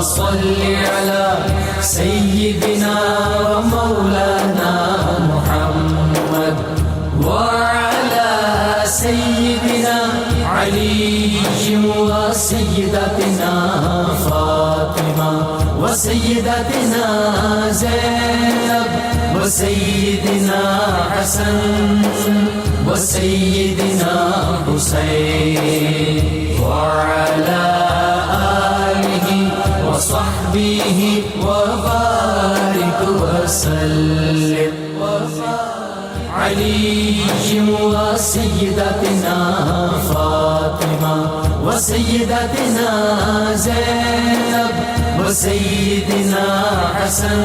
صل على سيدنا ومولانا محمد وعلى سيدنا علي وسيدتنا فاطمة وسيدتنا زينب وسيدنا حسن وسيدنا حسين وعلى آله وصحبه وبارك وسلم علي وسيدتنا فاطمة وسيدتنا زينب وسيدنا حسن.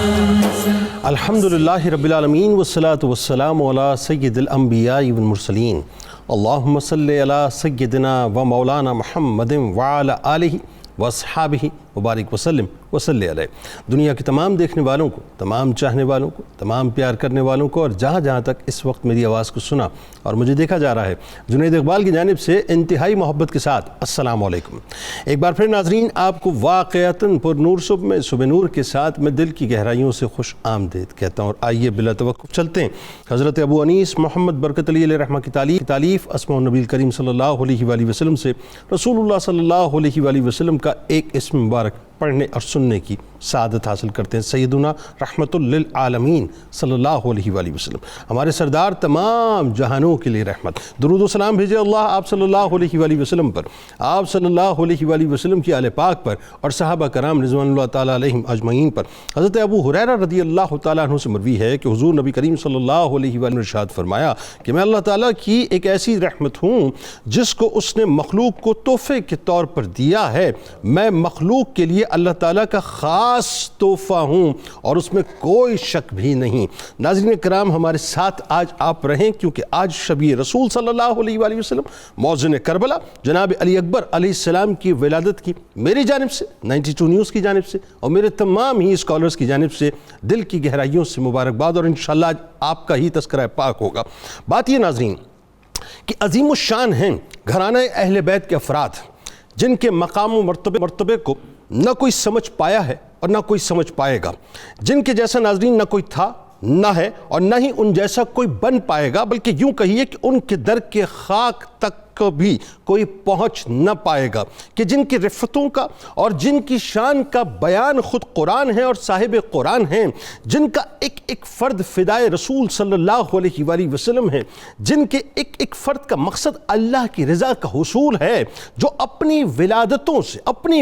الحمدللہ رب العالمین والصلاة والسلام علی سید الانبیاء والمرسلین. اللہم صلی علی سیدنا و مولانا محمد وعلی آلہ واصحابہ مبارک وسلم وصلی علیہ. دنیا کے تمام دیکھنے والوں کو، تمام چاہنے والوں کو، تمام پیار کرنے والوں کو، اور جہاں جہاں تک اس وقت میری آواز کو سنا اور مجھے دیکھا جا رہا ہے، جنید اقبال کی جانب سے انتہائی محبت کے ساتھ السلام علیکم. ایک بار پھر ناظرین، آپ کو واقعتاً پر نور صبح میں صبح نور کے ساتھ میں دل کی گہرائیوں سے خوش آمدید کہتا ہوں. اور آئیے بلا توقف چلتے ہیں حضرت ابو انیس محمد برکت علی علیہ رحمہ کی تعلیف اسماء النبی کریم صلی اللہ علیہ وآلہ وسلم سے رسول اللہ صلی اللہ علیہ وآلہ وسلم کا ایک اسم مبارک پڑھنے اور سننے کی سعادت حاصل کرتے ہیں. سیدنا رحمت للعالمین صلی اللہ علیہ وآلہ وسلم، ہمارے سردار تمام جہانوں کے لیے رحمت. درود و سلام بھیجے اللہ آپ صلی اللہ علیہ وآلہ وسلم پر، آپ صلی اللہ علیہ وآلہ وسلم کی آل پاک پر اور صحابہ کرام رضوان اللہ تعالیٰ علیہم اجمعین پر. حضرت ابو ہریرہ رضی اللہ تعالیٰ عنہ سے مروی ہے کہ حضور نبی کریم صلی اللہ علیہ وآلہ نے ارشاد فرمایا کہ میں اللہ تعالیٰ کی ایک ایسی رحمت ہوں جس کو اس نے مخلوق کو تحفے کے طور پر دیا ہے. میں مخلوق کے لیے اللہ تعالیٰ کا خاص تحفہ ہوں اور اس میں کوئی شک بھی نہیں. ناظرین کرام، ہمارے ساتھ آج آپ رہیں کیونکہ آج شبیہ رسول صلی اللہ علیہ وآلہ وسلم موزن کربلا جناب علی اکبر علیہ السلام کی ولادت کی میری جانب سے، 92 نیوز کی جانب سے اور میرے تمام ہی اسکالرز کی جانب سے دل کی گہرائیوں سے مبارکباد، اور انشاءاللہ آج آپ کا ہی تذکرہ پاک ہوگا. بات یہ ناظرین کہ عظیم الشان ہیں گھرانہ اہل بیت کے افراد جن کے مقام و مرتبے کو نہ کوئی سمجھ پایا ہے اور نہ کوئی سمجھ پائے گا، جن کے جیسا ناظرین نہ کوئی تھا نہ ہے اور نہ ہی ان جیسا کوئی بن پائے گا، بلکہ یوں کہیے کہ ان کے در کے خاک تک بھی کوئی پہنچ نہ پائے گا، کہ جن کی رفتوں کا اور جن کی شان کا بیان خود قرآن ہے اور صاحب قرآن ہیں، جن کا ایک ایک فرد فدائے رسول صلی اللہ علیہ وآلہ وسلم ہے، جن کے ایک ایک فرد کا مقصد اللہ کی رضا کا حصول ہے، جو اپنی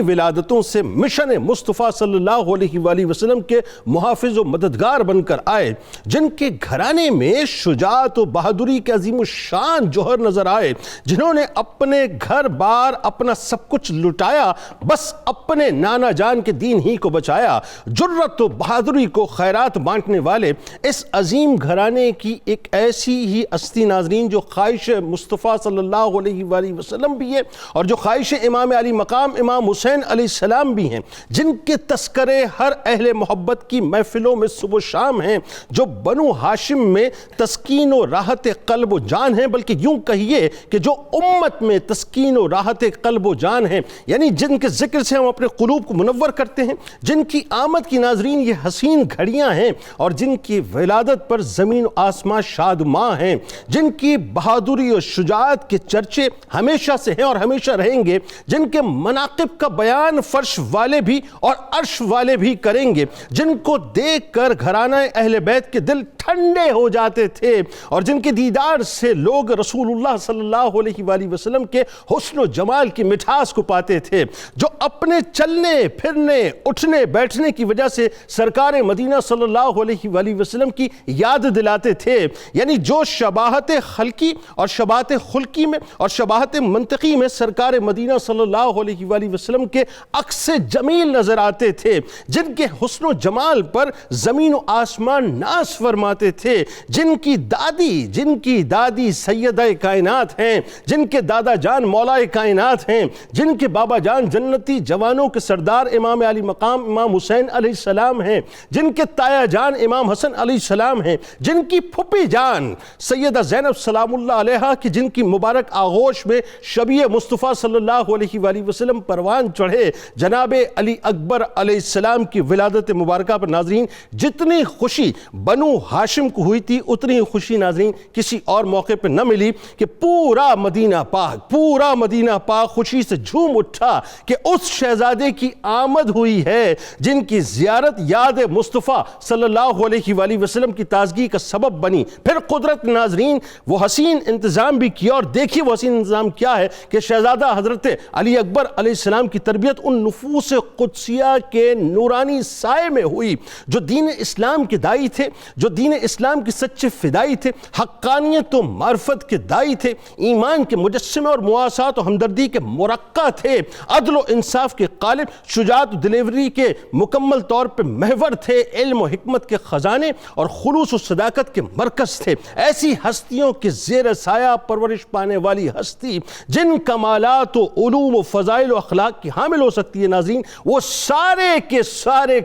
ولادتوں سے مشن مصطفیٰ صلی اللہ علیہ وآلہ وسلم کے محافظ و مددگار بن کر آئے، جن کے گھرانے میں شجاعت و بہادری کے عظیم الشان جوہر نظر آئے، جنہوں نے اپنے گھر بار اپنا سب کچھ لٹایا، بس اپنے نانا جان کے دین ہی کو بچایا، جرت و بہادری کو خیرات بانٹنے والے اس عظیم گھرانے کی ایک ایسی ہی ہستی ناظرین جو خواہش مصطفیٰ صلی اللہ علیہ وآلہ وسلم بھی ہے اور جو خواہش امام علی مقام امام حسین علیہ السلام بھی ہیں، جن کے تذکرے ہر اہل محبت کی محفلوں میں صبح و شام ہیں، جو بنو ہاشم میں تسکین و راحت قلب و جان ہیں، بلکہ یوں کہیے کہ جو امت میں تسکین و راحت قلب و جان ہیں، یعنی جن کے ذکر سے ہم اپنے قلوب کو منور کرتے ہیں، جن کی آمد کی ناظرین یہ حسین گھڑیاں ہیں اور جن کی ولادت پر زمین و آسمان شادماں ہیں، جن کی بہادری اور شجاعت کے چرچے ہمیشہ سے ہیں اور ہمیشہ رہیں گے، جن کے مناقب کا بیان فرش والے بھی اور عرش والے بھی کریں گے، جن کو دیکھ کر گھرانہ اہل بیت کے دل ٹھنڈے ہو جاتے تھے اور جن کے دیدار سے لوگ رسول اللہ صلی اللہ علیہ وآلہ وسلم کے حسن و جمال کی مٹھاس کو پاتے تھے، جو اپنے چلنے پھرنے اٹھنے بیٹھنے کی وجہ سے سرکار مدینہ صلی اللہ علیہ وآلہ وسلم کی یاد دلاتے تھے، یعنی جو شباہت خلقی اور شباہت خلقی میں اور شباہت منطقی میں سرکار مدینہ صلی اللہ علیہ وآلہ وسلم کے عکس جمیل نظر آتے تھے، جن کے حسن و جمال پر زمین و آسمان ناز فرماتے فرماتے تھے جن کی دادی سیدہ کائنات ہیں، جن کے دادا جان مولائے کائنات ہیں، جن کے بابا جان جنتی جوانوں کے سردار امام علی مقام امام حسین علیہ السلام ہیں، جن کے تایا جان امام حسن علیہ السلام ہیں، جن کی پھپھی جان سیدہ زینب سلام اللہ علیہا کی جن کی مبارک آغوش میں شبیہ مصطفیٰ صلی اللہ علیہ وآلہ وسلم پروان چڑھے جناب علی اکبر علیہ السلام کی ولادت مبارکہ پر ناظرین جتنی خوشی بنو ہاشم کو ہوئی تھی اتنی خوشی ناظرین کسی اور موقع پہ نہ ملی کہ پورا مدینہ پاک خوشی سے جھوم اٹھا کہ اس شہزادے کی آمد ہوئی ہے جن کی زیارت یاد مصطفیٰ صلی اللہ علیہ وآلہ وسلم کی تازگی کا سبب بنی۔ پھر قدرت ناظرین وہ حسین انتظام بھی کیا، اور دیکھیے وہ حسین انتظام کیا ہے کہ شہزادہ حضرت علی اکبر علیہ السلام کی تربیت ان نفوس قدسیہ کے نورانی سائے میں ہوئی جو دین اسلام کے دائی تھے، جو دین اسلام کی سچے فدائی تھے، حقانیت و معرفت کے دائی تھے، ایمان کے مجسمے اور مواسات و ہمدردی کے مرقع تھے، عدل و انصاف کے قالب، شجاعت و دلیوری کے مکمل طور پر محور تھے، علم و حکمت کے خزانے اور خلوص و صداقت کے مرکز تھے۔ ایسی ہستیوں کے زیر سایہ پرورش پانے والی ہستی جن کمالات و علوم و فضائل و اخلاق کی حامل ہو سکتی ہے ناظرین، وہ سارے کے سارے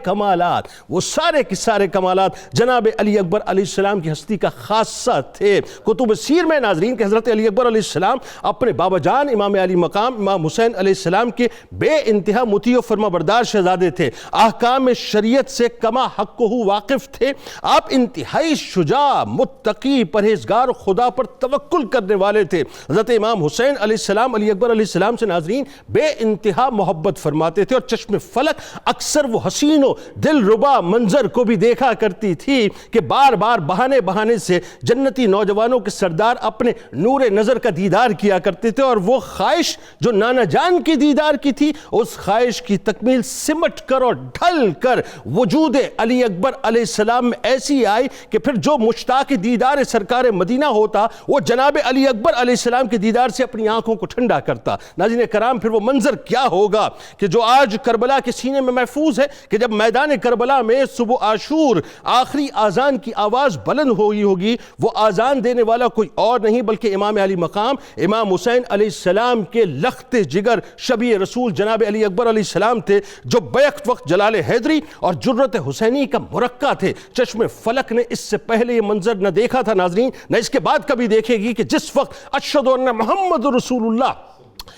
کمالات جناب علی اکبر علیہ السلام کی ہستی کا خاصہ تھے۔ کتب سیر میں ناظرین کہ حضرت علی اکبر علیہ السلام اپنے بابا جان امام علی مقام امام حسین علیہ السلام کے بے انتہا مطیع و فرما بردار شہزادے تھے، احکام شریعت سے کما حق و واقف تھے، آپ انتہائی شجاع، متقی، پرہیزگار، خدا پر توکل کرنے والے تھے۔ حضرت امام حسین علیہ السلام علی اکبر علیہ السلام سے ناظرین بے انتہا محبت فرماتے تھے، اور چشم فلک اکثر وہ حسین و دل ربا منظر کو بھی دیکھا کرتی تھی کہ بار بار بہانے سے جنتی نوجوانوں کے سردار اپنے نور نظر کا دیدار کیا کرتے تھے، اور وہ خواہش جو نانا جان کے دیدار کی تھی اس خواہش کی تکمیل سمٹ کر اور ڈھل کر وجود علی اکبر علیہ السلام میں ایسی آئی کہ پھر جو مشتاق دیدار سرکار مدینہ ہوتا وہ جناب علی اکبر علیہ السلام کے دیدار سے اپنی آنکھوں کو ٹھنڈا کرتا۔ ناظرین کرام پھر وہ منظر کیا ہوگا کہ جو آج کربلا کے سینے میں محفوظ ہے کہ جب میدان کربلا میں صبح عاشور آخری آذان کی آواز بلند ہوئی ہوگی، وہ آذان دینے والا کوئی اور نہیں بلکہ امام علی مقام امام حسین علیہ السلام کے لخت جگر شبیہ رسول جناب علی اکبر علیہ السلام تھے، جو بیک وقت جلال حیدری اور جرت حسینی کا مرقع تھے۔ چشم فلک نے اس سے پہلے یہ منظر نہ دیکھا تھا ناظرین، نہ اس کے بعد کبھی دیکھے گی کہ جس وقت اشہد ان محمد رسول اللہ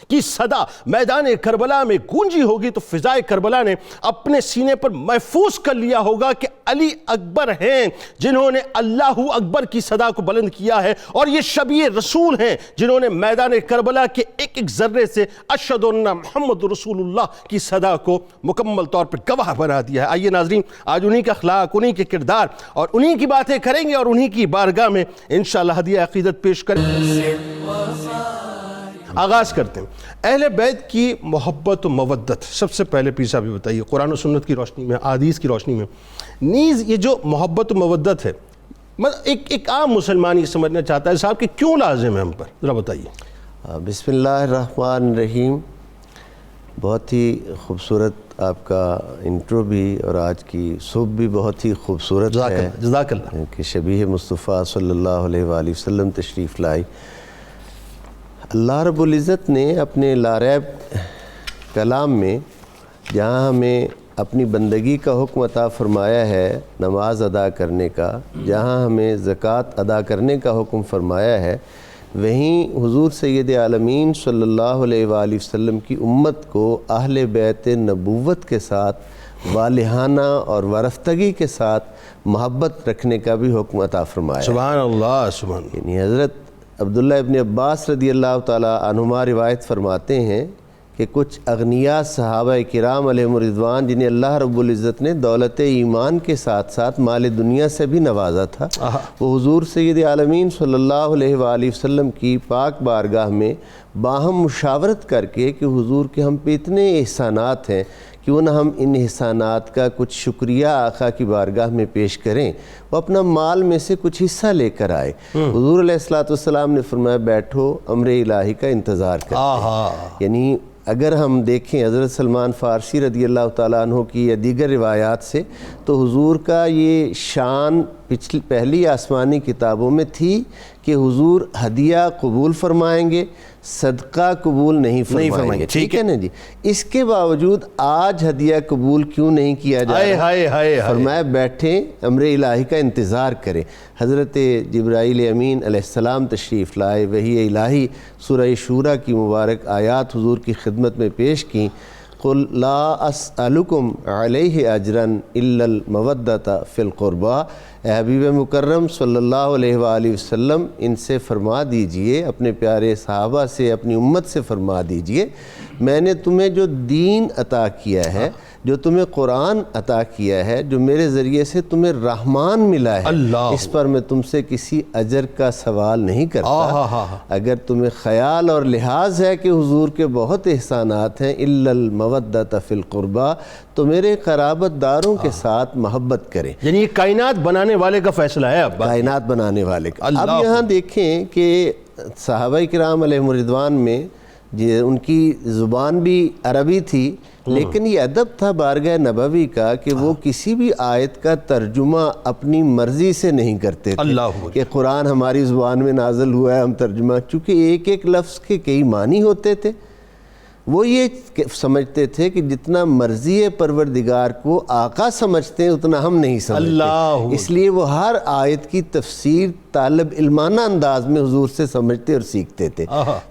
کی صدا میدان کربلا میں گونجی ہوگی تو فضائے کربلا نے اپنے سینے پر محفوظ کر لیا ہوگا کہ علی اکبر ہیں جنہوں نے اللہ اکبر کی صدا کو بلند کیا ہے، اور یہ شبیہ رسول ہیں جنہوں نے میدان کربلا کے ایک ایک ذرے سے اشہد ان محمد رسول اللہ کی صدا کو مکمل طور پر گواہ بنا دیا ہے۔ آئیے ناظرین آج انہی کا اخلاق، انہی کے کردار اور انہی کی باتیں کریں گے، اور انہی کی بارگاہ میں انشاءاللہ ہدیہ عقیدت پیش کریں گے۔ آغاز کرتے ہیں اہل بیت کی محبت و مودت۔ سب سے پہلے پیر صاحب بتائیے قرآن و سنت کی روشنی میں، احادیث کی روشنی میں نیز یہ جو محبت و مودت ہے ایک عام مسلمان یہ سمجھنا چاہتا ہے صاحب کہ کیوں لازم ہے ہم پر، ذرا بتائیے۔ بسم اللہ الرحمن الرحیم۔ بہت ہی خوبصورت آپ کا انٹرو بھی، اور آج کی صبح بھی بہت ہی خوبصورت ہے، جزاک اللہ، کہ شبیہ مصطفیٰ صلی اللہ علیہ وآلہ وسلم تشریف لائی۔ اللہ رب العزت نے اپنے لاریب کلام میں جہاں ہمیں اپنی بندگی کا حکم عطا فرمایا ہے نماز ادا کرنے کا، جہاں ہمیں زکوٰۃ ادا کرنے کا حکم فرمایا ہے، وہیں حضور سید عالمین صلی اللہ علیہ وآلہ وسلم کی امت کو اہل بیت نبوت کے ساتھ والہانہ اور ورفتگی کے ساتھ محبت رکھنے کا بھی حکم عطا فرمایا ہے۔ سبحان اللہ، سبحان اللہ۔ یعنی حضرت عبداللہ ابن عباس رضی اللہ تعالی عنہما روایت فرماتے ہیں کہ کچھ اغنیاء صحابہ کرام علیہم الرضوان جنہیں اللہ رب العزت نے دولت ایمان کے ساتھ ساتھ مال دنیا سے بھی نوازا تھا، وہ حضور سید عالمین صلی اللہ علیہ وآلہ وسلم کی پاک بارگاہ میں باہم مشاورت کر کے کہ حضور کے ہم پہ اتنے احسانات ہیں، کیوں نہ ہم ان احسانات کا کچھ شکریہ آقا کی بارگاہ میں پیش کریں، وہ اپنا مال میں سے کچھ حصہ لے کر آئے۔ حضور علیہ السلام نے فرمایا بیٹھو، امر الہی کا انتظار کریں۔ یعنی اگر ہم دیکھیں حضرت سلمان فارسی رضی اللہ تعالیٰ عنہ کی یا دیگر روایات سے، تو حضور کا یہ شان پہلی آسمانی کتابوں میں تھی کہ حضور ہدیہ قبول فرمائیں گے، صدقہ قبول نہیں فرمائیں گے، ٹھیک ہے نا جی۔ اس کے باوجود آج ہدیہ قبول کیوں نہیں کیا جا رہا؟ فرمایا بیٹھیں، امر الہی کا انتظار کریں۔ حضرت جبرائیل امین علیہ السلام تشریف لائے، وحی الہی سورہ شورى کی مبارک آیات حضور کی خدمت میں پیش کیں۔ قل لا اسألکم علیہ اجرا الا المودۃ فی القربى، اے حبیب مکرم صلی اللہ علیہ وآلہ وسلم ان سے فرما دیجئے، اپنے پیارے صحابہ سے، اپنی امت سے فرما دیجئے، میں نے تمہیں جو دین عطا کیا ہے، جو تمہیں قرآن عطا کیا ہے، جو میرے ذریعے سے تمہیں رحمان ملا ہے، اس پر میں تم سے کسی اجر کا سوال نہیں کرتا۔ اگر تمہیں خیال اور لحاظ ہے کہ حضور کے بہت احسانات ہیں، الا المودۃ فی القربى، تو میرے قرابت داروں کے ساتھ محبت کریں۔ یعنی یہ کائنات بنانے والے کا فیصلہ ہے اب، کائنات بنانے والے کا۔ اب یہاں دیکھیں کہ صحابہ کرام علیہم الرضوان میں ان کی زبان بھی عربی تھی، لیکن یہ ادب تھا بارگاہ نبوی کا کہ وہ کسی بھی آیت کا ترجمہ اپنی مرضی سے نہیں کرتے تھے کہ قرآن ہماری زبان میں نازل ہوا ہے ہم ترجمہ، چونکہ ایک ایک لفظ کے کئی معنی ہوتے تھے۔ وہ یہ سمجھتے تھے کہ جتنا مرضی پروردگار کو آقا سمجھتے ہیں اتنا ہم نہیں سمجھتے، اس لیے وہ ہر آیت کی تفسیر طالب علمانہ انداز میں حضور سے سمجھتے اور سیکھتے تھے۔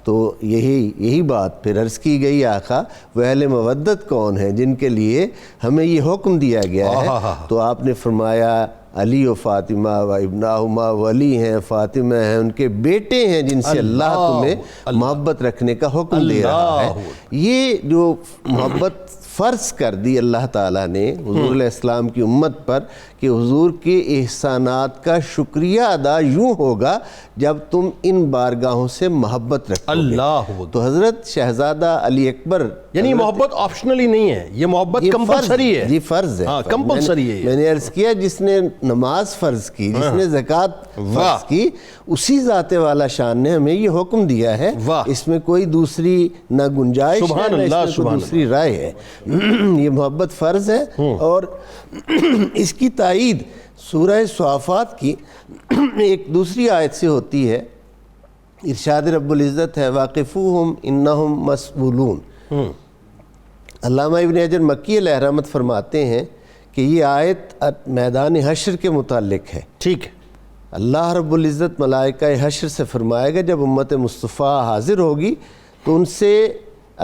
تو یہی بات پھر عرض کی گئی، آقا وہ اہل مودت کون ہیں جن کے لیے ہمیں یہ حکم دیا گیا ہے؟ تو آپ نے فرمایا علی و فاطمہ و ابناہما، ولی ہیں، فاطمہ ہیں، ان کے بیٹے ہیں جن سے اللہ تمہیں محبت رکھنے کا حکم دے رہا ہے۔ یہ جو محبت فرض کر دی اللہ تعالیٰ نے حضور علیہ السلام کی امت پر کہ حضور کے احسانات کا شکریہ ادا یوں ہوگا جب تم ان بارگاہوں سے محبت رکھو گے۔ تو حضرت شہزادہ علی اکبر، یعنی محبت آپشنلی نہیں ہے، یہ محبت کمپلسری ہے۔ جی فرض ہے، کمپلسری ہے۔ میں نے عرض کیا جس نے نماز فرض کی، جس نے زکوٰۃ فرض کی، اسی ذات والا شان نے ہمیں یہ حکم دیا ہے، اس میں کوئی دوسری نہ گنجائش ہے نہ اس میں کوئی دوسری رائے ہے۔ یہ محبت فرض ہے، اور اس کی تائید سورہ صافات کی ایک دوسری آیت سے ہوتی ہے۔ ارشاد رب العزت ہے واقفوہم انہم مسئولون۔ علامہ ابن حجر مکی علیہ رحمت فرماتے ہیں کہ یہ آیت میدان حشر کے متعلق ہے۔ ٹھیک ہے، اللہ رب العزت ملائکہ حشر سے فرمائے گا جب امت مصطفیٰ حاضر ہوگی تو ان سے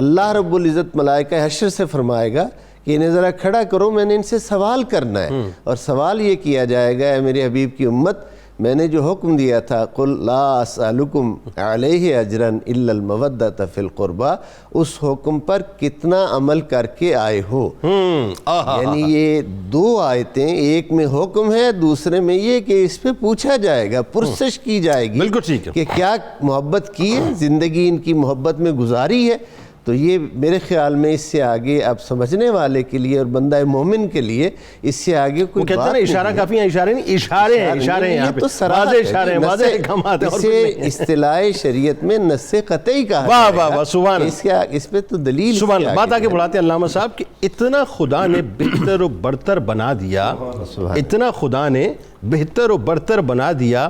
اللہ رب العزت ملائکہ حشر سے فرمائے گا کہ انہیں ذرا کھڑا کرو، میں نے ان سے سوال کرنا ہے، اور سوال یہ کیا جائے گا، اے میرے حبیب کی امت، میں نے جو حکم دیا تھا قل لا اسألکم علیہ اجرا الا المودۃ فی القربى، اس حکم پر کتنا عمل کر کے آئے ہو۔ یعنی یہ دو آیتیں، ایک میں حکم ہے، دوسرے میں یہ کہ اس پہ پوچھا جائے گا، پرسش کی جائے گی کہ کیا محبت کی ہے، زندگی ان کی محبت میں گزاری ہے۔ تو یہ میرے خیال میں اس سے آگے اب سمجھنے والے کے لیے اور بندہ مومن کے لیے اس سے آگے کوئی کہتے ہیں نا اشارہ کافی ہیں، اشارے نہیں، اشارے ہیں، اشارے ہیں، یہاں پہ واضح اشارے ہیں، واضح احکامات ہیں، اسے اصطلاح شریعت میں نص قطعی کہا واہ واہ واہ، سبحان اللہ، اس پہ تو دلیل سبحان اللہ۔ بات آگے بڑھاتے ہیں علامہ صاحب کہ اتنا خدا نے بہتر و برتر بنا دیا، اتنا خدا نے بہتر و برتر بنا دیا،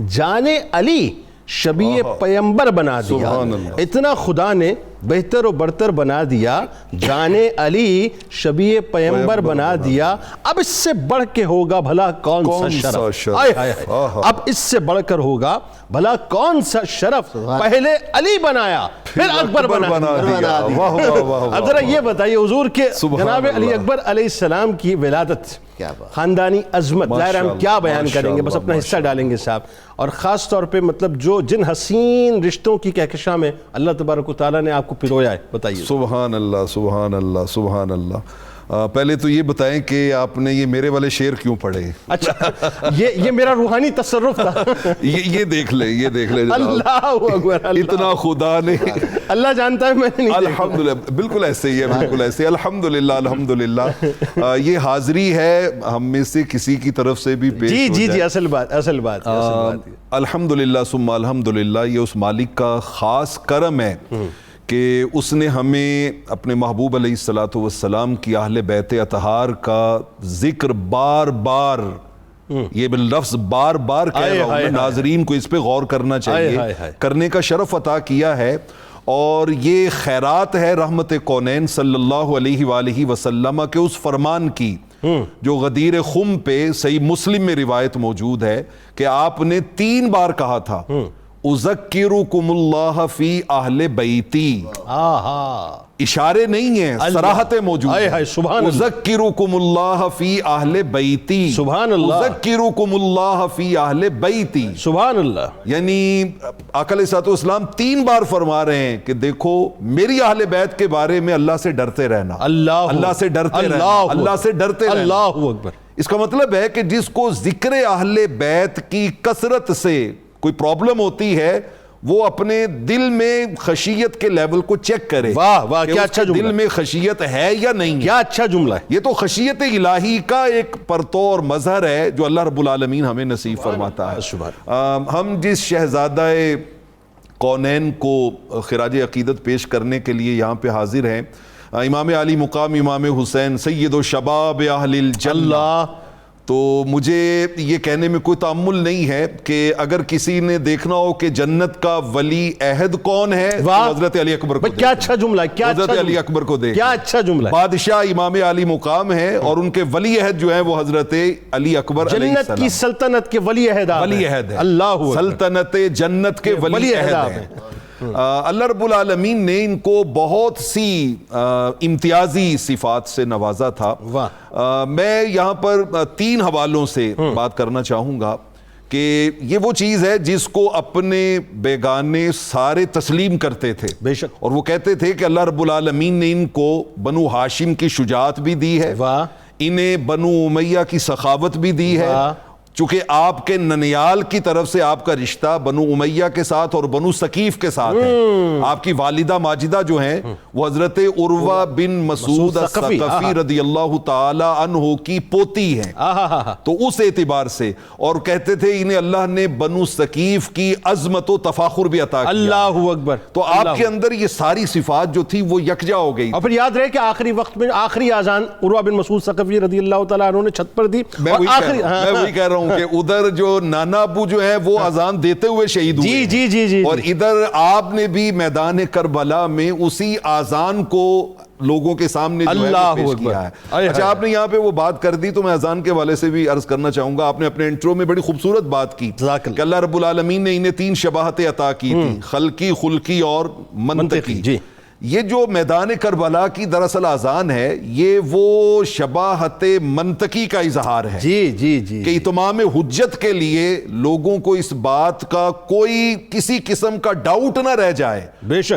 جان علی شبیہ پیمبر بنا دیا، اتنا خدا نے بہتر و برتر بنا دیا، جان علی شبیہ پیمبر بنا دیا، اب اس سے بڑھ کے ہوگا بھلا کون سا شرف، اب اس سے بڑھ کر ہوگا بھلا کون سا شرف، پہلے علی بنایا پھر اکبر بنا دیا۔ اب ذرا یہ بتائیے حضور کے جناب علی اکبر علیہ السلام کی ولادت، خاندانی عظمت، ظاہر ہم کیا بیان کریں گے، بس اپنا حصہ ڈالیں گے صاحب، اور خاص طور پہ مطلب جن حسین رشتوں کی کہکشاں میں اللہ تبارک و تعالیٰ نے آپ کو پرویا ہے، بتائیے۔ سبحان اللہ، سبحان اللہ، سبحان اللہ۔ پہلے تو یہ بتائیں کہ آپ نے یہ میرے والے شعر کیوں پڑھے؟ اچھا، یہ میرا روحانی تصرف تھا۔ یہ دیکھ لیں، یہ دیکھ لیں، اللہ اکبر، اتنا خدا نے، اللہ جانتا ہے میں نے نہیں، الحمدللہ، بالکل ایسے ہی ہے، بالکل ایسے، الحمدللہ، الحمدللہ۔ یہ حاضری ہے ہم میں سے کسی کی طرف سے بھی پیش ہو جائے، جی اصل بات الحمدللہ ثم الحمدللہ، یہ اس مالک کا خاص کرم ہے کہ اس نے ہمیں اپنے محبوب علیہ السلام کی اہل بیت اطہار کا ذکر بار بار یہ لفظ بار بار کہہ رہا ہوں میں، ناظرین کو اس پہ غور کرنا چاہیے، کرنے کا شرف عطا کیا ہے، اور یہ خیرات ہے رحمت کونین صلی اللہ علیہ وآلہ وسلم کے اس فرمان کی جو غدیر خم پہ صحیح مسلم میں روایت موجود ہے کہ آپ نے 3 بار کہا تھا اذکرکم اللہ فی اہل بیتی، اشارے نہیں ہیں، صراحتیں موجود ہیں، اذکرکم اللہ فی اہل بیتی، سبحان اللہ، اذکرکم اللہ فی اہل بیتی، سبحان اللہ، یعنی آقا علیہ الصلوۃ والسلام 3 بار فرما رہے ہیں کہ دیکھو میری اہل بیت کے بارے میں اللہ سے ڈرتے رہنا، اللہ سے ڈرتے رہنا، اللہ سے ڈرتے رہنا، اللہ اکبر۔ اس کا مطلب ہے کہ جس کو ذکر اہل بیت کی کثرت سے کوئی پرابلم ہوتی ہے وہ اپنے دل میں خشیت کے لیول کو چیک کرے، واہ واہ کیا اچھا جملہ، دل میں خشیت ہے یا نہیں، کیا اچھا جملہ ہے۔ یہ تو خشیت الہی کا ایک پرتو اور مظہر ہے جو اللہ رب العالمین ہمیں نصیب فرماتا ہے۔ ہم جس شہزادہ کونین کو خراج عقیدت پیش کرنے کے لیے یہاں پہ حاضر ہیں، امام علی مقام امام حسین سید و شباب اہل الجنہ، تو مجھے یہ کہنے میں کوئی تأمل نہیں ہے کہ اگر کسی نے دیکھنا ہو کہ جنت کا ولی عہد کون ہے تو حضرت علی اکبر کو، کیا اچھا جملہ ہے، کیا حضرت علی اکبر کو دیکھ، کیا اچھا جملہ ہے۔ بادشاہ امام علی مقام ہے اور ان کے ولی عہد جو ہیں وہ حضرت علی اکبر علیہ السلام، جنت کی سلطنت کے ولی عہد ہے، اللہ سلطنت جنت کے ولی عہد ہیں۔ اللہ رب العالمین نے ان کو بہت سی امتیازی صفات سے نوازا تھا۔ میں یہاں پر 3 حوالوں سے بات کرنا چاہوں گا کہ یہ وہ چیز ہے جس کو اپنے بیگانے سارے تسلیم کرتے تھے، بے شک، اور وہ کہتے تھے کہ اللہ رب العالمین نے ان کو بنو ہاشم کی شجاعت بھی دی ہے، انہیں بنو امیہ کی سخاوت بھی دی ہے، چونکہ آپ کے ننیال کی طرف سے آپ کا رشتہ بنو امیہ کے ساتھ اور بنو ثقیف کے ساتھ ہے، آپ کی والدہ ماجدہ جو ہیں وہ حضرت عروہ بن مسعود الثقفی رضی اللہ تعالی عنہ کی پوتی ہیں، تو اس اعتبار سے، اور کہتے تھے انہیں اللہ نے بنو ثقیف کی عظمت و تفاخر بھی عطا کیا، اللہ اکبر، تو آپ کے اندر یہ ساری صفات جو تھی وہ یکجا ہو گئی۔ اور پھر یاد رہے کہ آخری وقت میں آخری اذان عروہ بن مسعود ثقفی رضی اللہ تعالیٰ عنہ نے چھت پر دی، میں وہی کہہ رہا ہوں کہ ادھر جو نانا ابو جو ہیں وہ اذان دیتے ہوئے شہید ہوئے، جی، اور ادھر آپ نے بھی میدان کربلا میں اسی اذان کو لوگوں کے سامنے جو ہے پیش کیا ہے۔ اچھا، آپ نے یہاں پہ وہ بات کر دی تو میں اذان کے حوالے سے بھی عرض کرنا چاہوں گا۔ آپ نے اپنے انٹرو میں بڑی خوبصورت بات کی کہ اللہ رب العالمین نے انہیں 3 شباہتیں عطا کی تھی، خلقی، خلقی اور منطقی۔ یہ جو میدان کربلا کی دراصل اذان ہے یہ وہ شباہت منطقی کا اظہار ہے، کہ اتمام حجت کے لیے لوگوں کو اس بات کا کوئی کسی قسم کا ڈاؤٹ نہ رہ جائے،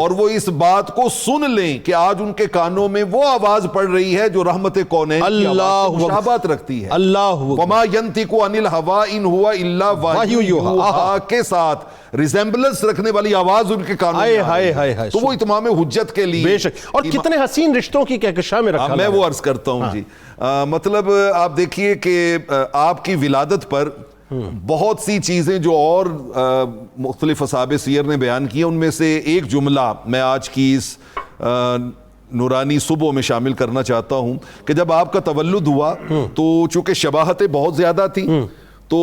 اور وہ اس بات کو سن لیں کہ آج ان کے کانوں میں وہ آواز پڑ رہی ہے جو رحمت کونین کی آواز سے مشابہت رکھتی ہے، وما ينطق عن الهوى ان هو الا وحی یوحی کے ساتھ ریزمبلنس رکھنے والی آواز ان کے کانوں میں، تو وہ اتمام حجت کے لیے، بے شک، اور کتنے حسین رشتوں کی کہکشاں میں رکھا۔ میں وہ عرض کرتا ہوں جی، مطلب آپ دیکھیے کہ آپ کی ولادت پر بہت سی چیزیں جو اور مختلف اصحاب سیر نے بیان کی، ان میں سے ایک جملہ میں آج کی اس نورانی صبح میں شامل کرنا چاہتا ہوں کہ جب آپ کا تولد ہوا تو چونکہ شباہتیں بہت زیادہ تھیں تو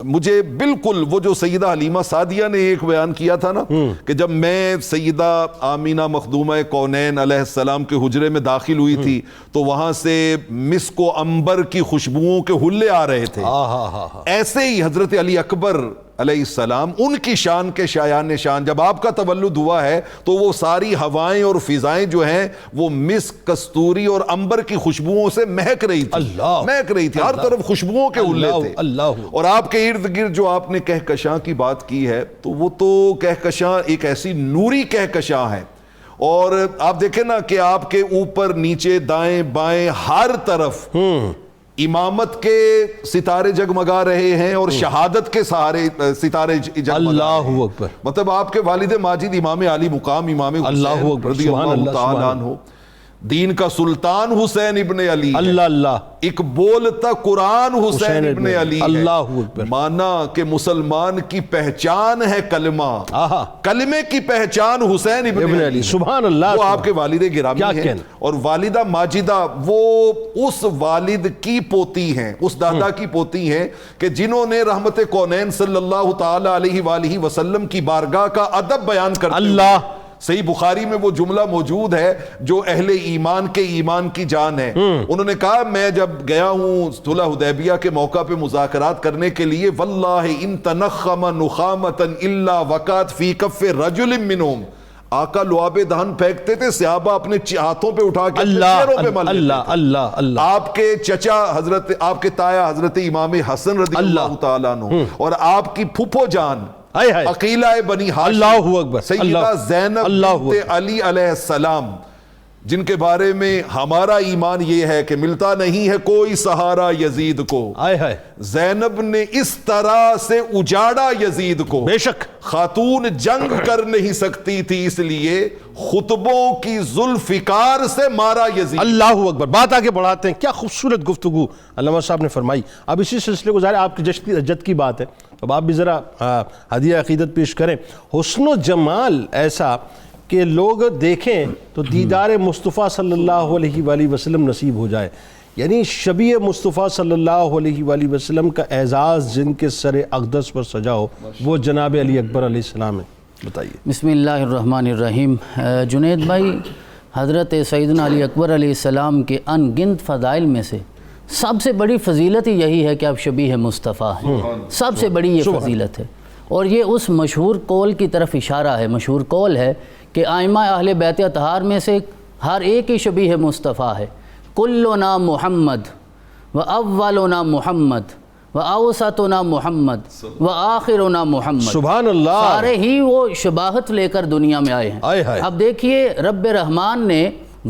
مجھے بالکل وہ جو سیدہ حلیمہ سعدیہ نے ایک بیان کیا تھا نا کہ جب میں سیدہ آمینہ مخدومہ کونین علیہ السلام کے حجرے میں داخل ہوئی تھی تو وہاں سے مسک و عنبر کی خوشبوؤں کے حلے آ رہے تھے، ایسے ہی حضرت علی اکبر علیہ السلام ان کی شان کے شایان شان جب آپ کا تولد ہوا ہے تو وہ ساری ہوائیں اور فضائیں جو ہیں وہ مسک، کستوری اور عنبر کی خوشبوؤں سے مہک رہی تھی، ہر طرف خوشبوؤں کے حلے تھے، اور آپ کے ارد گرد جو آپ نے کہکشاں کی بات کی ہے تو وہ تو کہکشاں ایک ایسی نوری کہکشاں ہے، اور آپ دیکھیں نا کہ آپ کے اوپر نیچے دائیں بائیں ہر طرف امامت کے ستارے جگمگا رہے ہیں اور شہادت کے ستارے جگمگا، اللہ اکبر، مطلب آپ کے والد ماجد امام علی مقام امام حسین رضی اللہ تعالیٰ عنہ دین کا سلطان حسین ابن علی ہے، اللہ اللہ، ایک بولتا قرآن حسین ابن علی ہے۔ اللہ اکبر۔ مانا کہ مسلمان کی پہچان ہے کلمہ، آہا، کلمے کی پہچان حسین ابن علی ہے۔ سبحان اللہ، وہ آپ کے والد گرامی کیا ہیں، کہنا۔ اور والدہ ماجدہ وہ اس والد کی پوتی ہیں، اس دادا کی پوتی ہیں کہ جنہوں نے رحمت کونین صلی اللہ تعالی علیہ وآلہ وسلم کی بارگاہ کا ادب بیان کرتے اللہ، صحیح بخاری میں وہ جملہ موجود ہے جو اہل ایمان کے ایمان کی جان ہے۔ انہوں نے کہا میں جب گیا ہوں صلح حدیبیہ کے موقع پہ مذاکرات کرنے کے لیے، واللہ ان تنخم نخامتا الا وقعت فی کف رجل منہم، آقا لعاب دہن پھینکتے تھے، صحابہ اپنے ہاتھوں پہ اٹھا کے اپنے چہروں پہ مل لیتے اللہ تھے۔ اللہ اللہ، آپ کے چچا حضرت، آپ کے تایا حضرت امام حسن رضی اللہ تعالیٰ عنہ، اور آپ کی پھپھو جان ہائے ہائے، عقیلہ بنی ہاشم، اللہ اکبر، سیدہ اللہ، زینب اللہ بنت علی علیہ السلام، جن کے بارے میں ہمارا ایمان یہ ہے کہ ملتا نہیں ہے کوئی سہارا یزید کو، ہائے ہائے، زینب نے اس طرح سے اجاڑا یزید کو، بے شک، خاتون جنگ کر نہیں سکتی تھی اس لیے خطبوں کی ذوالفقار سے مارا یزید۔ اللہ اکبر۔ بات آگے بڑھاتے ہیں، کیا خوبصورت گفتگو علامہ صاحب نے فرمائی۔ اب اسی سلسلے کو ظاہر آپ کی جد کی بات ہے، اب آپ بھی ذرا ہدیہ عقیدت پیش کریں۔ حسن و جمال ایسا کہ لوگ دیکھیں تو دیدار مصطفیٰ صلی اللہ علیہ وآلہ وسلم نصیب ہو جائے، یعنی شبیہ مصطفیٰ صلی اللہ علیہ وآلہ وسلم کا اعزاز جن کے سر اقدس پر سجا ہو، وہ جناب علی اکبر علیہ السلام ہے۔ بتائیے۔ بسم اللہ الرحمن الرحیم۔ جنید بھائی، حضرت سیدنا علی اکبر علیہ السلام کے ان گنت فضائل میں سے سب سے بڑی فضیلت ہی یہی ہے کہ آپ شبیہ مصطفیٰ ہیں، سب سے بڑی یہ فضیلت ہے، اور یہ اس مشہور قول کی طرف اشارہ ہے۔ مشہور قول ہے کہ ائمہ اہل بیت اطہار میں سے ہر ایک ہی شبیہ مصطفیٰ ہے۔ کلنا محمد و اولنا محمد و اوسطنا محمد و آخرنا محمد، سبحان اللہ، سارے ہی وہ شباہت لے کر دنیا میں آئے آئے ہیں۔ ہائے۔ اب دیکھیے رب رحمان نے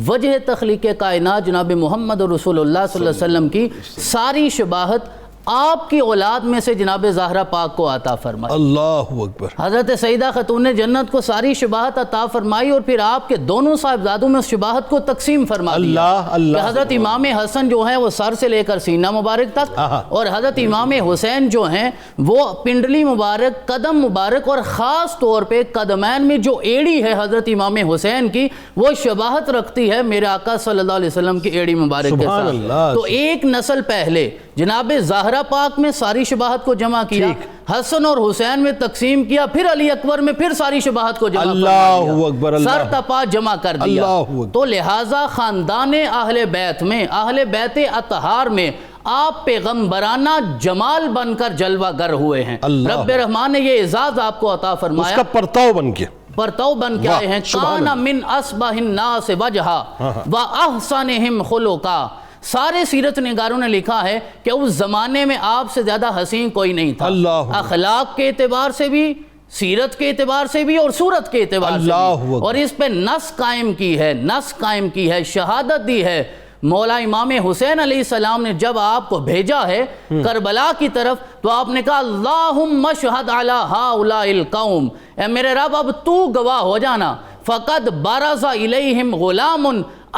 وجہ تخلیق کائنات جناب محمد رسول اللہ صلی اللہ علیہ وسلم کی ساری شباہت آپ کی اولاد میں سے جناب زہرا پاک کو عطا فرمائی۔ اللہ اکبر۔ حضرت سیدہ خاتون جنت کو ساری شباہت عطا فرمائی، اور پھر آپ کے دونوں صاحبزادوں میں اس شباہت کو تقسیم فرما دیا اللہ اللہ، کہ حضرت امام حسن جو ہیں وہ سر سے لے کر سینہ مبارک تک، اور حضرت امام حسین جو ہیں وہ پنڈلی مبارک، قدم مبارک، اور خاص طور پہ قدمین میں جو ایڑی ہے حضرت امام حسین کی، وہ شباہت رکھتی ہے میرے آقا صلی اللہ علیہ وسلم کی ایڑی مبارک کے سبحان ساتھ۔ اللہ۔ تو ایک نسل پہلے جناب زہرا پاک میں ساری شباہت کو جمع کیا، حسن اور حسین میں تقسیم کیا، پھر علی اکبر میں پھر ساری شباہت کو جمع اللہ فرما دیا، اکبر، اللہ، سر تپا جمع کر دیا۔ اللہ اکبر۔ تو لہٰذا خاندان اہل بیت میں، اہل بیت اطہار میں آپ پیغمبرانہ جمال بن کر جلوہ گر ہوئے ہیں۔ اللہ، رب رحمان نے یہ اعزاز آپ کو عطا اس فرمایا، کا پرتاؤ بن کے، پرتو بن کے آئے ہیں۔ سبحان کان من اصبح الناس وجہا و احسنہم خلقا۔ سارے سیرت نگاروں نے لکھا ہے کہ اس زمانے میں آپ سے زیادہ حسین کوئی نہیں تھا، اللہ، اخلاق کے اعتبار سے بھی، سیرت کے اعتبار سے بھی، اور صورت کے اعتبار سے بھی، اور اس پہ نص قائم کی ہے، نص قائم کی ہے، شہادت دی ہے۔ مولا امام حسین علیہ السلام نے جب آپ کو بھیجا ہے کربلا کی طرف، تو آپ نے کہا اللہم اشہد علی ہؤلاء القوم، اے میرے رب اب تو گواہ ہو جانا، فقد برز الیہم غلام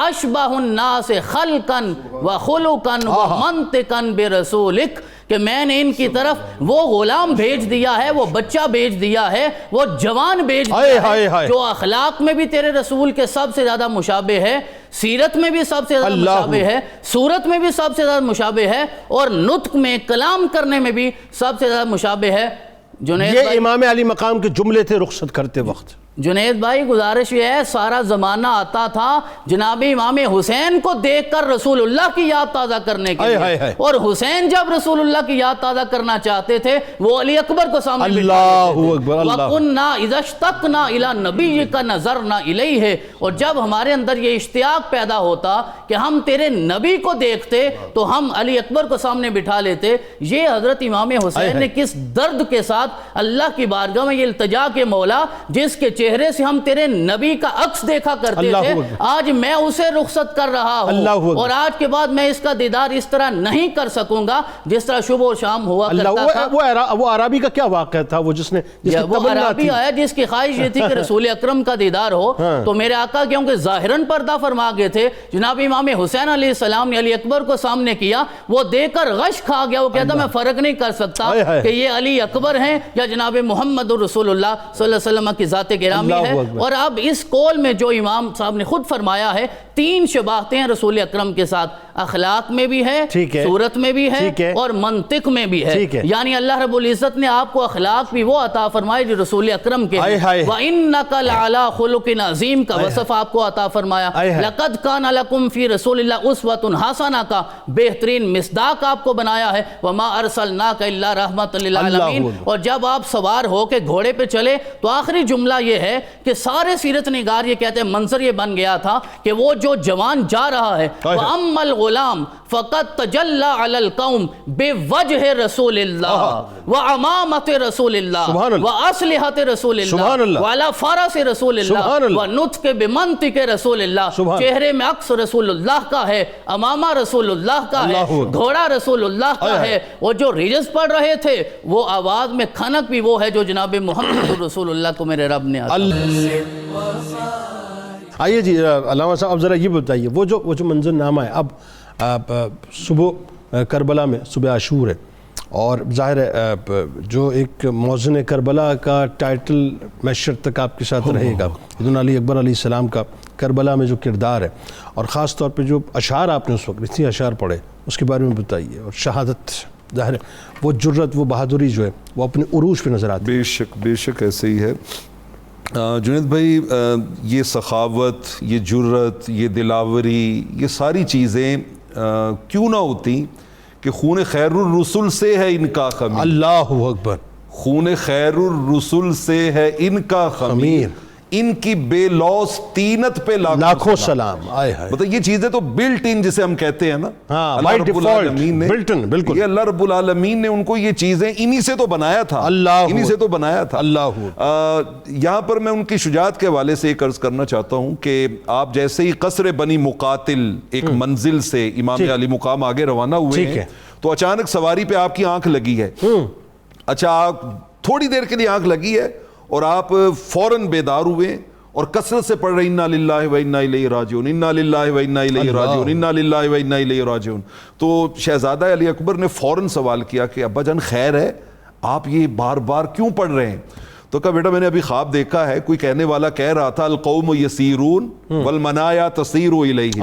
اشبہ الناس خلقا و خلقا و منطقا برسولک، کہ میں نے ان کی طرف وہ غلام بھیج دیا ہے، وہ بچہ بھیج دیا ہے، وہ جوان بھیج دیا ہے جو اخلاق میں بھی تیرے رسول کے سب سے زیادہ مشابہ ہے، سیرت میں بھی سب سے زیادہ مشابہ ہے، صورت میں بھی سب سے زیادہ مشابہ ہے، اور نطق میں، کلام کرنے میں بھی سب سے زیادہ مشابہ ہے۔ جنید یہ امام علی مقام کے جملے تھے رخصت کرتے وقت۔ جنید بھائی گزارش یہ ہے، سارا زمانہ آتا تھا جناب امام حسین کو دیکھ کر رسول اللہ کی یاد تازہ کرنے کے لیے، اور حسین جب رسول اللہ کی یاد تازہ کرنا چاہتے تھے وہ علی اکبر کو سامنے بٹھا دیتے تھے۔ وَقُنَّا إِذَا اشْتَقْنَا إِلَى نَبِيِّكَ نَظَرْنَا إِلَيْهِ، اور جب ہمارے اندر یہ اشتیاق پیدا ہوتا کہ ہم تیرے نبی کو دیکھتے تو ہم علی اکبر کو سامنے بٹھا لیتے۔ یہ حضرت امام حسین نے کس درد کے ساتھ اللہ کی بارگاہ میں یہ التجا کہ مولا جس کے چہرے سے ہم تیرے نبی کا عکس دیکھا کرتے تھے، آج میں اسے رخصت کر رہا ہوں، اور آج کے بعد میں اس کا دیدار اس طرح نہیں کر سکوں گا جس طرح صبح و شام ہوا کرتا تھا۔ وہ عربی کا کیا واقعہ تھا وہ جس نے وہ عربی آیا جس کی خواہش یہ تھی کہ رسول اکرم کا دیدار ہو، تو میرے آقا کیونکہ ظاہراً پردہ فرما گئے تھے، جناب امام حسین علیہ السلام نے علی اکبر کو سامنے کیا، وہ دیکھ کر غش کھا گیا، وہ کہتا میں فرق نہیں کر سکتا کہ یہ علی اکبر ہیں یا جناب محمد رسول اللہ صلی اللہ علیہ وسلم کی ذات گرامی ہے۔ اور اب اس قول میں جو امام صاحب نے خود فرمایا ہے، 3 شباہتیں ہیں رسول اکرم کے ساتھ، اخلاق میں بھی ہے، صورت میں بھی ہے، اور منطق میں بھی ہے، یعنی اللہ رب العزت نے آپ کو اخلاق بھی وہ عطا فرمائے جو رسول اکرم کے ہیں۔ وَإِنَّكَ لَعَلَىٰ خُلُقٍ عَظِيمٍ کا وصف آپ کو عطا فرمایا۔ لَقَدْ كَانَ لَكُمْ فِي رَسُولِ اللَّهِ أُسْوَةٌ حَسَنَةٌ کا بہترین مصداق آپ کو بنایا ہے۔ وَمَا أَرْسَلْنَاكَ إِلَّا رَحْمَةً لِلْعَالَمِينَ۔ اور جب آپ سوار ہو کے گھوڑے پہ چلے تو آخری جملہ یہ ہے کہ سارے سیرت نگار یہ کہتے ہیں، منظر یہ بن گیا تھا کہ وہ جو جوان جا رہا ہے، وَأَمَّا الْغُلَامُ فَقَدْ تَجَلَّى عَلَى الْقَوْمِ بِوَجْهِ رَسُولِ اللَّهِ وَعَمَامَةِ رسول اللہ وَأَصْلِحَةِ رسول اللہ وَعَلَى فَرَسِ رسول اللہ وَنُطْقِ بِمَنْطِقِ رسول اللہ۔ چہرے میں عکس رسول اللہ کا ہے، امامہ رسول اللہ کا ہے، گھوڑا رسول اللہ کا ہے، اور جو ریجز پڑھ رہے تھے وہ آواز میں کھنک بھی وہ ہے جو جناب محمد رسول اللہ کو میرے رب نے عطا۔ آئیے جی علامہ صاحب اب ذرا یہ بتائیے، وہ جو منظر نامہ ہے، اب صبح کربلا میں صبح عاشور ہے، اور ظاہر ہے جو ایک موزن کربلا کا ٹائٹل محشر تک آپ کے ساتھ رہے گا، حضرت علی اکبر علیہ السلام کا کربلا میں جو کردار ہے، اور خاص طور پہ جو اشعار آپ نے اس وقت اتنی اشعار پڑھے اس کے بارے میں بتائیے، اور شہادت ظاہر ہے وہ جرت، وہ بہادری جو ہے وہ اپنے عروج پہ نظر آتی ہے۔ بے شک ایسے ہی ہے جنید بھائی، یہ سخاوت، یہ جرت، یہ دلاوری، یہ ساری چیزیں کیوں نہ ہوتی کہ خون خیر الرسل سے ہے ان کا خمیر۔ اللہ اکبر۔ خون خیر الرسل سے ہے ان کا خمیر، ان کی بے لوث طینت پہ لاکھوں سلام۔ مطلب یہ چیزیں تو بلٹ ان جسے ہم کہتے ہیں نا، اللہ رب العالمین نے، یہ اللہ رب العالمین نے ان کو یہ چیزیں انہی سے تو بنایا تھا، انہی سے تو بنایا تھا۔ یہاں پر میں ان کی شجاعت کے حوالے سے ایک عرض کرنا چاہتا ہوں کہ آپ جیسے ہی قصر بنی مقاتل ایک منزل سے امام علی مقام آگے روانہ ہوئے ہیں تو اچانک سواری پہ آپ کی آنکھ لگی ہے۔ اچھا تھوڑی دیر کے لیے آنکھ لگی ہے اور آپ فوراً بیدار ہوئے اور کثرت سے پڑھ رہے انا للہ و انا الیہ راجعون، انا للہ و انا الیہ راجعون، انا للہ و انا الیہ راجعون۔ تو شہزادہ علی اکبر نے فوراً سوال کیا کہ ابا جان خیر ہے، آپ یہ بار بار کیوں پڑھ رہے ہیں؟ تو کہا بیٹا میں نے ابھی خواب دیکھا ہے، کوئی کہنے والا کہہ رہا تھا القوم یسیرون والمنایا تصیر الیہ،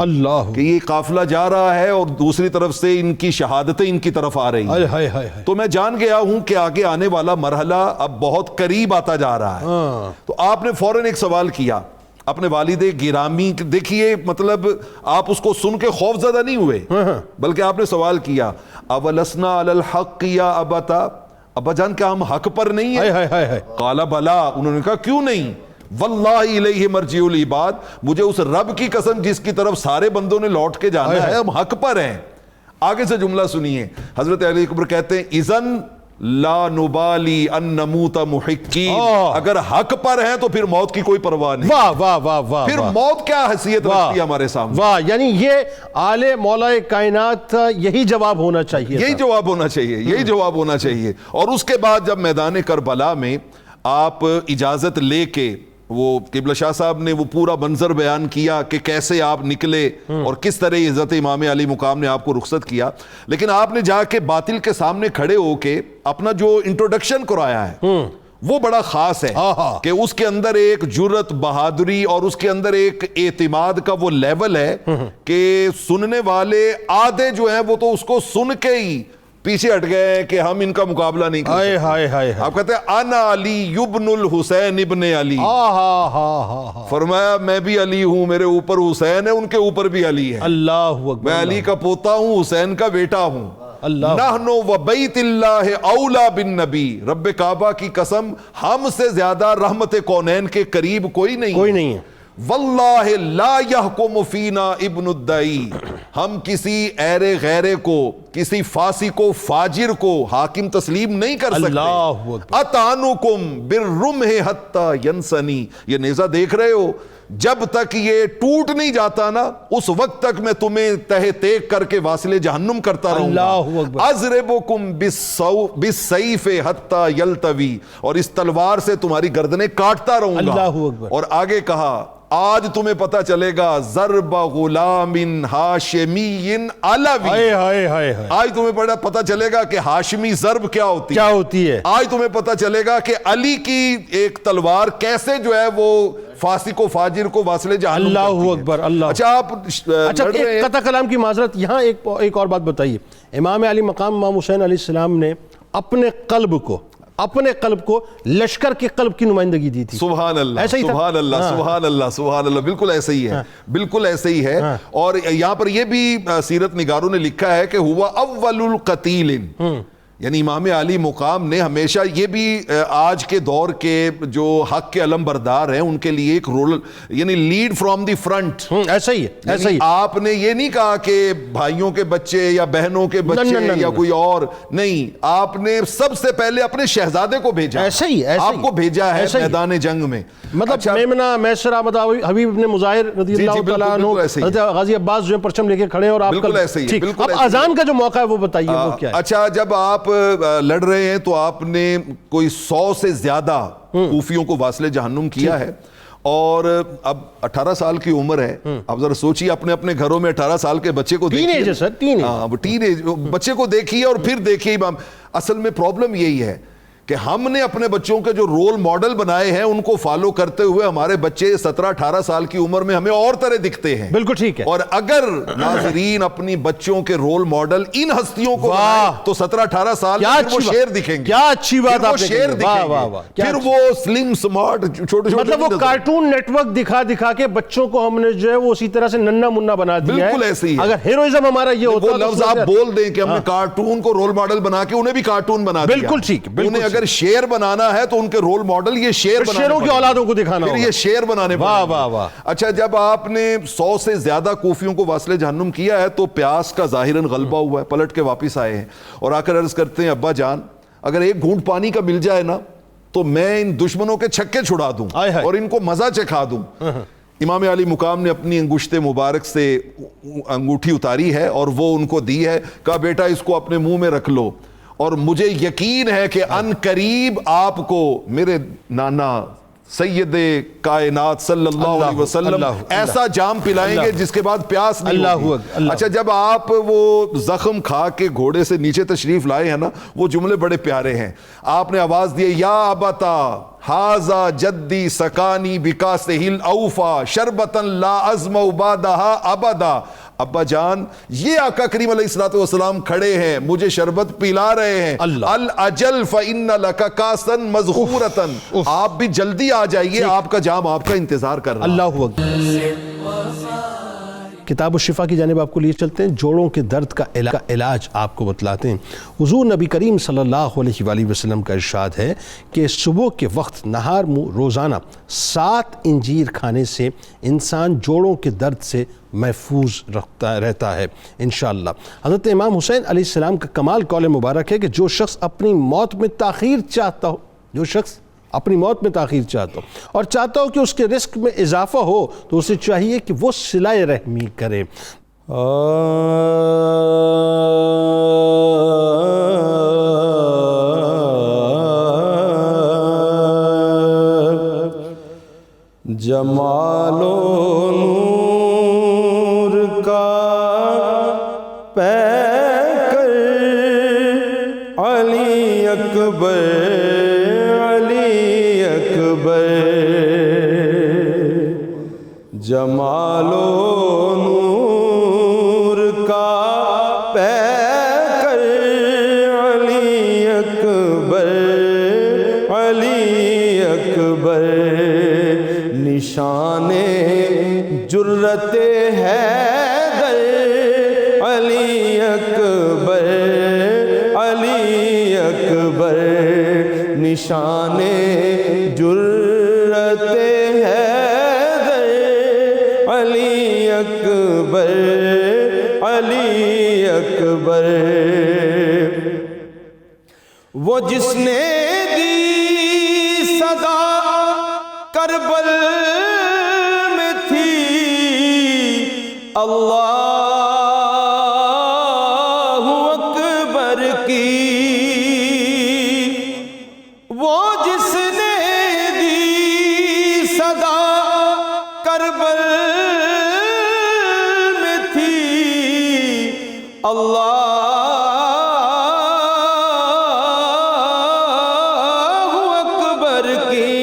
کہ یہ قافلہ جا رہا ہے اور دوسری طرف سے ان کی شہادتیں ان کی طرف آ رہی ہیں، تو میں جان گیا ہوں کہ آگے آنے والا مرحلہ اب بہت قریب آتا جا رہا ہے۔ تو آپ نے فوراً ایک سوال کیا اپنے والد گرامی، دیکھیے مطلب آپ اس کو سن کے خوف زدہ نہیں ہوئے بلکہ آپ نے سوال کیا اولسنا علی الحق یا ابتا، ابا جان کیا ہم حق پر نہیں ہیں؟ قال بلا، انہوں نے کہا کیوں نہیں، واللہ الیہ مرجع العباد، مجھے اس رب کی قسم جس کی طرف سارے بندوں نے لوٹ کے جانا ہے، ہم حق پر ہیں۔ آگے سے جملہ سنیے، حضرت علی اکبر کہتے ہیں اذن لا نبالی ان نموت محقین، اگر حق پر ہیں تو پھر موت کی کوئی پرواہ نہیں۔ واہ واہ واہ واہ، پھر موت کیا حیثیت رکھتی ہے ہمارے سامنے؟ واہ، یعنی یہ آل مولا کائنات یہی جواب ہونا چاہیے، یہی جواب ہونا چاہیے، یہی جواب ہونا چاہیے۔ اور اس کے بعد جب میدان کربلا میں آپ اجازت لے کے، وہ قبلہ شاہ صاحب نے وہ پورا منظر بیان کیا کہ کیسے آپ نکلے اور کس طرح عزت امام علی مقام نے آپ کو رخصت کیا، لیکن آپ نے جا کے باطل کے سامنے کھڑے ہو کے اپنا جو انٹروڈکشن کرایا ہے وہ بڑا خاص ہے کہ اس کے اندر ایک جرت، بہادری اور اس کے اندر ایک اعتماد کا وہ لیول ہے کہ سننے والے آدھے جو ہیں وہ تو اس کو سن کے ہی پیچھے ہٹ گئے ہیں کہ ہم ان کا مقابلہ نہیں کر سکتے۔ آپ کہتے ہیں انا علی ابن الحسین ابن علی، فرمایا میں بھی علی ہوں، میرے اوپر حسین ہے، ان کے اوپر بھی علی ہے، میں علی کا پوتا ہوں، حسین کا بیٹا ہوں۔ نحن و بیت اللہ اولا بالنبی، رب کعبہ کی قسم ہم سے زیادہ رحمت کونین کے قریب کوئی نہیں ہے۔ واللہ لا یحکم فینا ابن الدعی، ہم کسی ایرے غیرے کو، کسی فاسق و فاجر کو حاکم تسلیم نہیں کر سکتے. اللہ اکبر. اتانکم بالرمح حتی ینسنی، یہ نیزہ دیکھ رہے ہو، جب تک یہ ٹوٹ نہیں جاتا نا اس وقت تک میں تمہیں تہ تیک کر کے واصل جہنم کرتا رہوں گا. اللہ اکبر. اضربکم بالسیف حتی یلتوی، اور اس تلوار سے تمہاری گردنیں کاٹتا رہوں گا. اللہ اکبر. اور آگے کہا آج تمہیں پتہ چلے گا ضرب غلام ہاشمی علوی. ہائے ہائے ہائے ہائے. آج تمہیں پتہ چلے گا کہ ہاشمی ضرب کیا ہوتی کیا ہوتی ہے. آج تمہیں پتہ چلے گا کہ علی کی ایک تلوار کیسے جو ہے وہ فاسق و فاجر کو واصل جہنم اللہ کرتی ہے. اکبر. اللہ. اچھا آپ اچھا ایک قطع کلام کی معذرت، یہاں ایک اور بات بتائیے. امام علی مقام امام حسین علیہ السلام نے اپنے قلب کو لشکر کے قلب کی نمائندگی دی تھی. سبحان اللہ، ایسا ہی تھا. سبحان اللہ، سبحان اللہ، سبحان اللہ. بالکل ایسا ہی ہے، بالکل ایسا ہی ہے. اور یہاں پر یہ بھی سیرت نگاروں نے لکھا ہے کہ ہوا اول القتیل، یعنی امام علی مقام نے ہمیشہ، یہ بھی آج کے دور کے جو حق کے علم بردار ہیں ان کے لیے ایک رول، یعنی لیڈ فرام دی فرنٹ. ایسا ہی ہے، ایسا ہی. آپ نے یہ نہیں کہا کہ بھائیوں کے بچے یا بہنوں کے بچے یا کوئی اور نہیں، آپ نے سب سے پہلے اپنے شہزادے کو بھیجا. ایسا ہی، آپ کو بھیجا ہے میدان جنگ میں. مطلب میمنہ، میسرہ، حبیب ابن مظاہر رضی اللہ تعالیٰ عنہ، حضرت غازی عباس جو پرچم لے کے کھڑے ہیں اور آپ بالکل ایسے ہی. اب اذان کا جو موقع ہے وہ بتائیے وہ کیا ہے. اچھا جب آپ لڑ رہے ہیں تو آپ نے کوئی 100 سے زیادہ کوفیوں کو واصل جہنم کیا ہے، اور اب 18 سال کی عمر ہے. اب ذرا سوچیے اپنے گھروں میں 18 سال کے بچے کو دیکھیے. ٹین ایج بچے کو دیکھیے اور پھر دیکھیے. اصل میں پرابلم یہی ہے کہ ہم نے اپنے بچوں کے جو رول ماڈل بنائے ہیں ان کو فالو کرتے ہوئے ہمارے بچے 17-18 سال کی عمر میں ہمیں اور طرح دکھتے ہیں. بالکل ٹھیک ہے. اور اگر ناظرین اپنی بچوں کے رول ماڈل ان ہستیوں کو بنائیں تو 17-18 سال میں وہ شیر دکھیں گے. کیا اچھی بات آپ نے کہی. پھر وہ سلم سمارٹ چھوٹے مطلب وہ کارٹون نیٹ ورک دکھا کے بچوں کو ہم نے جو ہے وہ اسی طرح سے ننا منا بنا دیا ہے. بالکل ایسے ہی. اگر ہیروئزم ہمارا یہ ہوتا ہے، وہ لفظ آپ بول دیں کہ ہم نے کارٹون کو رول ماڈل بنا کے انہیں بھی کارٹون بنا دیا. بالکل ٹھیک. انہیں اگر شیر بنانا ہے تو ان کے رول ماڈل یہ شیروں کی اولادوں کو دکھانا پھر یہ شیر بنانے. واہ واہ واہ. اچھا جب آپ نے 100 سے زیادہ کوفیوں کو واصل جہنم کیا ہے تو پیاس کا ظاہراً غلبہ ہوا ہے. پلٹ کے واپس آئے ہیں اور آ کر عرض کرتے ہیں ابا جان اگر ایک گھونٹ پانی کا مل جائے نا تو میں ان دشمنوں کے چھکے چھڑا دوں اور ان کو مزہ چکھا دوں. امام علی مقام نے اپنی انگشت مبارک سے انگوٹھی اتاری ہے اور وہ ان کو دی ہے. کہا بیٹا اس کو اپنے منہ میں رکھ لو، اور مجھے یقین ہے کہ ان قریب آپ کو میرے نانا سید کائنات صلی اللہ علیہ وسلم ایسا جام پلائیں گے جس کے بعد پیاس نہیں ہوگی. اچھا جب آپ وہ زخم کھا کے گھوڑے سے نیچے تشریف لائے ہیں نا وہ جملے بڑے پیارے ہیں. آپ نے آواز دی یا ابتا ھذا جدی سکانی بکاسہ الاوفا شربتا لا ازمع بعدہا ابدا. ابا جان یہ آقا کریم علیہ الصلوۃ والسلام کھڑے ہیں مجھے شربت پلا رہے ہیں. الاجل فإن لک کاسا مذخورۃ، آپ بھی جلدی آ جائیے، آپ کا جام آپ کا انتظار کر رہا ہے. اللہ اکبر. کتاب الشفا کی جانب آپ کو لیے چلتے ہیں. جوڑوں کے درد کا علاج آپ کو بتلاتے ہیں. حضور نبی کریم صلی اللہ علیہ وآلہ وسلم کا ارشاد ہے کہ صبح کے وقت نہار منہ روزانہ 7 انجیر کھانے سے انسان جوڑوں کے درد سے محفوظ رہتا ہے انشاءاللہ. حضرت امام حسین علیہ السلام کا کمال قول مبارک ہے کہ جو شخص اپنی موت میں تاخیر چاہتا ہو اور چاہتا ہو کہ اس کے رزق میں اضافہ ہو تو اسے چاہیے کہ وہ صلہ رحمی کرے. جمال و نور کا پیکر علی اکبر، علی اکبر. جمال و نور کا پیکر علی اکبر، علی اکبر. نشان جرت حیدر علی اکبر، علی اکبر. نشان جرت حیدر علی اکبر، علی اکبر، وہ جس نے دی صدا کربل میں تھی اللہ اکبر کی، وہ جس نے دی صدا کربل میں تھی اللہ اکبر کی،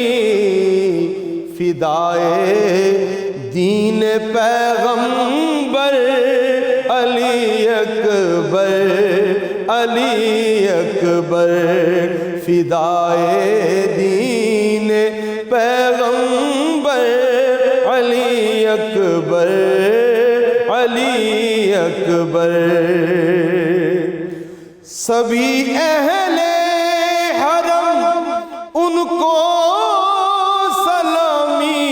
فدائے دین پیغمبر علی اکبر، علی اکبر، فدائے دین پیغمبر علی اکبر، علی اکبر، سبھی اہل حرم ان کو سلامی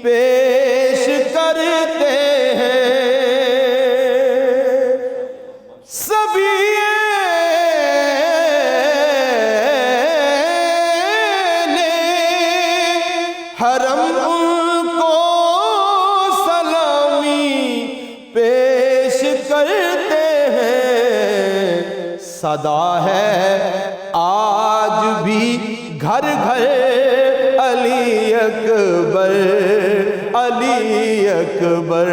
پیش کرتے ہیں، سبھی حرم ان کو سلامی پیش کرتے ہیں، صدا ہے آج بھی گھر گھر علی اکبر، علی اکبر،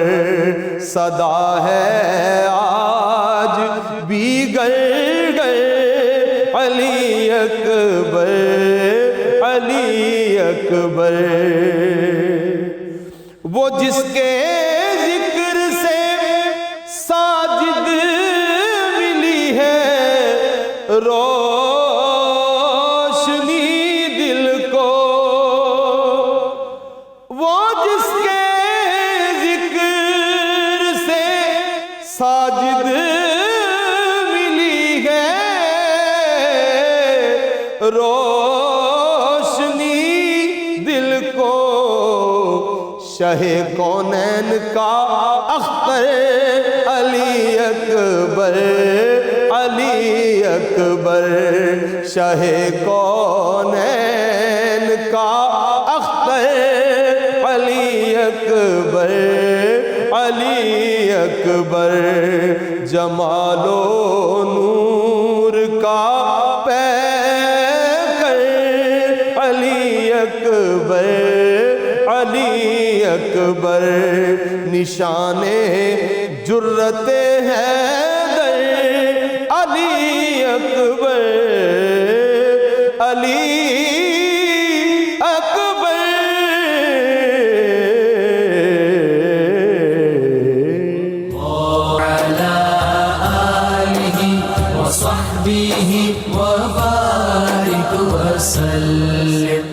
صدا ہے آج بھی گھر گھر علی اکبر، علی اکبر، وہ جس کے ذکر سے ساجد ملی ہے روشنی دل کو، وہ جس کے ذکر سے ساجد ملی ہے روشنی دل کو، شاہ کونین کا اختر علی اکبر، علی اکبر، شاہ کونین کا اختر علی اکبر، علی اکبر، جمال و نور کا پیکر علی اکبر، علی اکبر، نشان جرت حیدر علی اکبر، علی اکبر، وعلى آله وصحبه وبارك وسلم